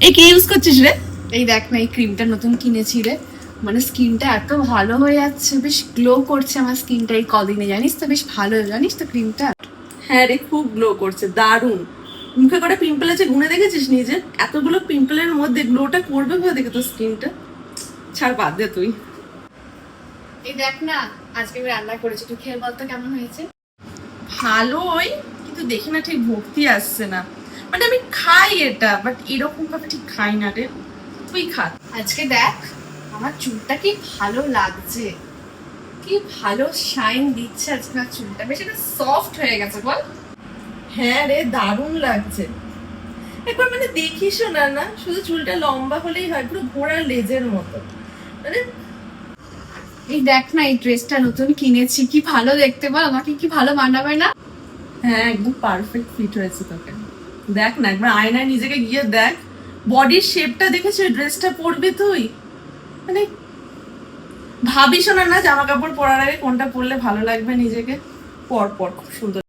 এই কি ইউজ করছিস রে? এই দেখ না, এই ক্রিমটা নতুন কিনেছি রে। মানে স্কিনটা এত ভালো হয়ে যাচ্ছে, বেশ গ্লো করছে আমার স্কিনটা এই কদিনে, জানিস তো? বেশ ভালো, জানিস তো ক্রিমটা? হ্যাঁ রে, খুব গ্লো করছে, দারুণ। মুখে করে পিম্পল আছে, গুনে দেখেছিস নিজে? এতগুলো পিম্পলের মধ্যে গ্লোটা করবে কোথা থেকে তোর স্কিনটা? ছাড়, বাদ দে তুই। এই দেখ না, আজকে আমি রান্না করেছি, তুই খেয়ে বলতো কেমন হয়েছে। ভালোই, কিন্তু দেখি না ঠিক ভক্তি আসছে না। মানে আমি খাই এটা, বাট এরকম ভাবে ঠিক খাই না রে। তুই খা। আজকে দেখ আমার চুলটা কি ভালো লাগছে, কি ভালো শাইন দিচ্ছে আজকে আমার চুলটা, বেশ একটা সফট হয়ে গেছে বল। হ্যাঁ রে, দারুণ লাগছে। একবার মানে দেখিসও না, না শুধু চুলটা লম্বা হলেই হয়, পুরো ঘোড়ার লেজের মতো। মানে এই দেখ না, এই ড্রেসটা নতুন কিনেছি, কি ভালো দেখতে বল, আমাকে কি ভালো মানাবে না? হ্যাঁ, একদম পারফেক্ট ফিট হয়েছে তোকে। দেখ না, একবার আয়নায় নিজেকে গিয়ে দেখ, বডির শেপটা দেখেছিস? ড্রেসটা পরবি তুই, মানে ভাবিস না না জামা কাপড় পরার আগে কোনটা পরলে ভালো লাগবে নিজেকে। পর পর, খুব সুন্দর।